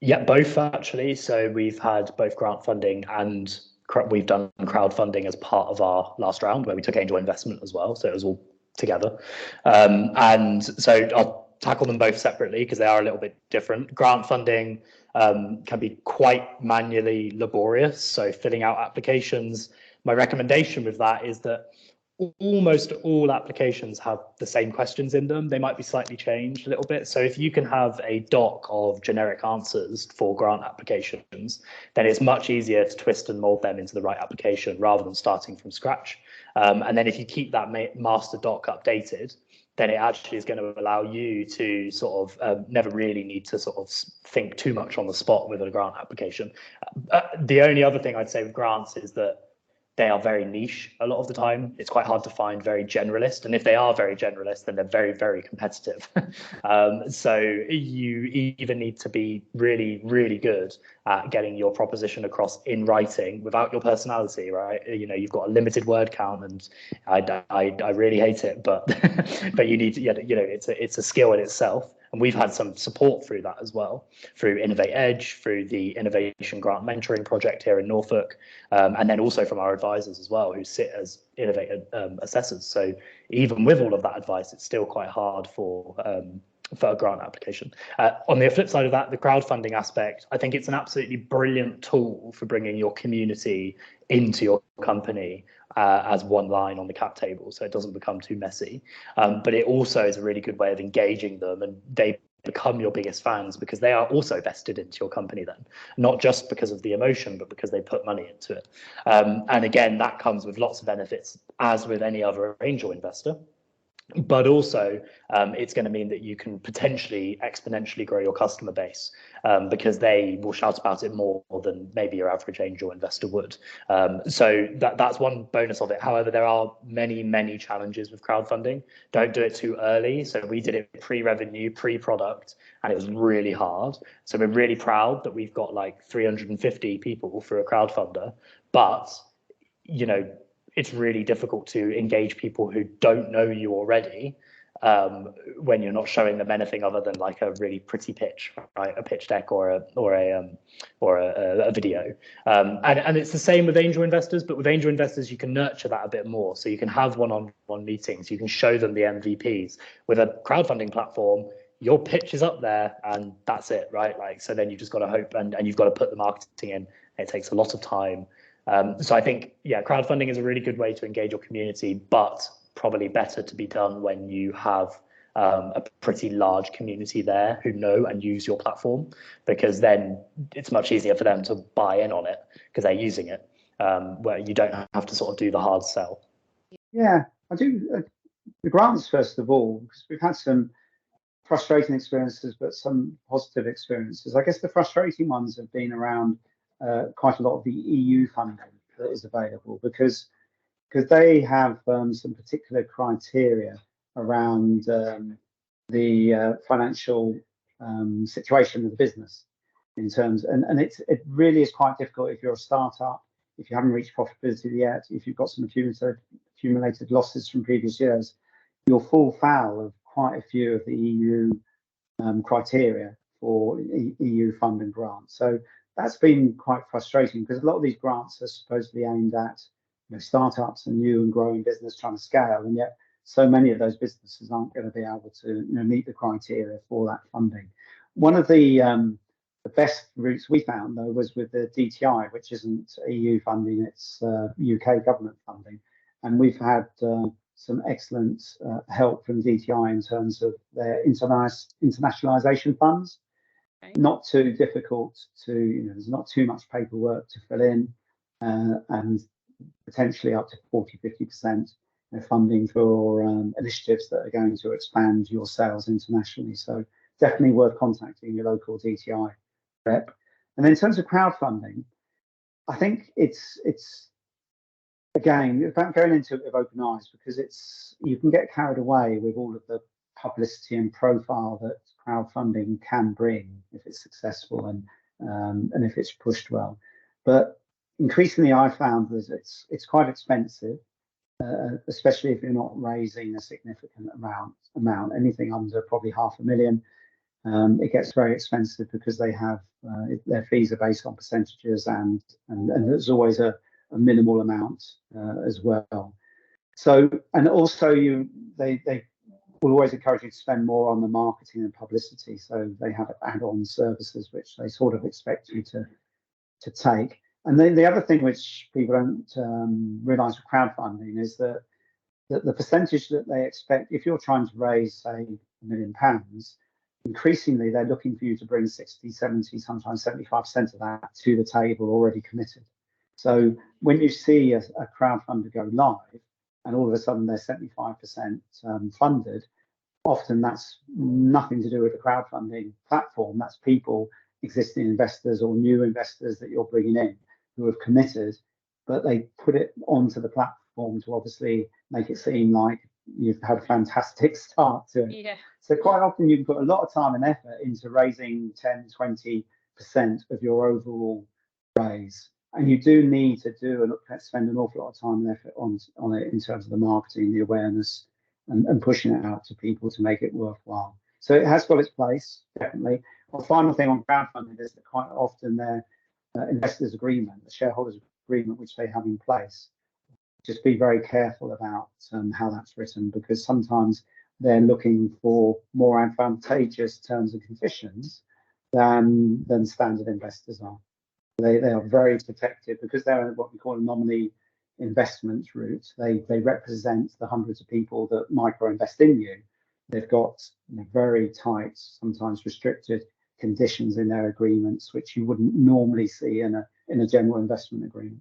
Yeah, both actually. So we've had both grant funding and we've done crowdfunding as part of our last round where we took angel investment as well. So it was all together. And so I'll tackle them both separately because they are a little bit different. Grant funding can be quite manually laborious. So filling out applications. My recommendation with that is that almost all applications have the same questions in them. They might be slightly changed a little bit. So if you can have a doc of generic answers for grant applications, then it's much easier to twist and mold them into the right application rather than starting from scratch. And then if you keep that master doc updated, then it actually is going to allow you to sort of never really need to sort of think too much on the spot with a grant application. The only other thing I'd say with grants is that they are very niche a lot of the time. It's quite hard to find very generalist. And if they are very generalist, then they're very, very competitive. So you either need to be really, really good at getting your proposition across in writing without your personality, right? You know, you've got a limited word count and I really hate it, but but you need to, you know, it's a skill in itself. And we've had some support through that as well, through Innovate Edge, through the Innovation Grant Mentoring Project here in Norfolk, and then also from our advisors as well, who sit as innovator assessors. So even with all of that advice, it's still quite hard for a grant application. On the flip side of that, the crowdfunding aspect, I think it's an absolutely brilliant tool for bringing your community into your company as one line on the cap table, so it doesn't become too messy. But it also is a really good way of engaging them, and they become your biggest fans because they are also vested into your company then, not just because of the emotion, but because they put money into it. And again, that comes with lots of benefits, as with any other angel investor. But also, it's going to mean that you can potentially exponentially grow your customer base because they will shout about it more than maybe your average angel investor would. So that's one bonus of it. However, there are many, many challenges with crowdfunding. Don't do it too early. So we did it pre-revenue, pre-product, and it was really hard. So we're really proud that we've got like 350 people for a crowdfunder, but you know, it's really difficult to engage people who don't know you already when you're not showing them anything other than like a really pretty pitch, right? A pitch deck or a video. And it's the same with angel investors, but with angel investors, you can nurture that a bit more. So you can have one-on-one meetings, you can show them the MVPs. With a crowdfunding platform, your pitch is up there and that's it, right? Like, so then you've just got to hope and you've got to put the marketing in. It takes a lot of time. So I think, yeah, crowdfunding is a really good way to engage your community, but probably better to be done when you have a pretty large community there who know and use your platform, because then it's much easier for them to buy in on it because they're using it, where you don't have to sort of do the hard sell. Yeah, I do. The grants, first of all, because we've had some frustrating experiences, but some positive experiences. I guess the frustrating ones have been around quite a lot of the EU funding that is available because they have some particular criteria around the financial situation of the business in terms, and it really is quite difficult if you're a startup, if you haven't reached profitability yet, if you've got some accumulated losses from previous years, you'll fall foul of quite a few of the EU criteria for EU funding grants. So that's been quite frustrating because a lot of these grants are supposedly aimed at startups and new and growing business trying to scale, and yet so many of those businesses aren't going to be able to meet the criteria for that funding. One of the best routes we found though was with the DTI, which isn't EU funding, it's UK government funding, and we've had some excellent help from DTI in terms of their internationalization funds. Okay. Not too difficult to, there's not too much paperwork to fill in, and potentially up to 40-50% funding for initiatives that are going to expand your sales internationally. So definitely worth contacting your local DTI rep. And then in terms of crowdfunding, I think it's again, about going into it with open eyes, because you can get carried away with all of the publicity and profile that crowdfunding can bring if it's successful and if it's pushed well. But increasingly, I found that it's quite expensive, especially if you're not raising a significant amount. Anything under probably $500,000 it gets very expensive because they have their fees are based on percentages, and there's always a minimal amount as well. So, and also they will always encourage you to spend more on the marketing and publicity. So they have add-on services which they sort of expect you to take. And then the other thing which people don't realise with crowdfunding is that the percentage that they expect, if you're trying to raise, say, £1 million, increasingly they're looking for you to bring 60, 70, sometimes 75% of that to the table already committed. So when you see a crowdfunder go live and all of a sudden they're 75% funded, often that's nothing to do with the crowdfunding platform. That's people, existing investors or new investors that you're bringing in who have committed, but they put it onto the platform to obviously make it seem like you've had a fantastic start to it. Yeah. So quite often you can put a lot of time and effort into raising 10, 20% of your overall raise. And you do need to spend an awful lot of time and effort on it in terms of the marketing, the awareness, and pushing it out to people to make it worthwhile. So it has got its place, definitely. The final thing on crowdfunding is that quite often their investors' agreement, the shareholders' agreement, which they have in place, just be very careful about how that's written, because sometimes they're looking for more advantageous terms and conditions than standard investors are. They are very protective because they're what we call a nominee investment route. They represent the hundreds of people that micro invest in you. They've got very tight, sometimes restricted conditions in their agreements, which you wouldn't normally see in a general investment agreement.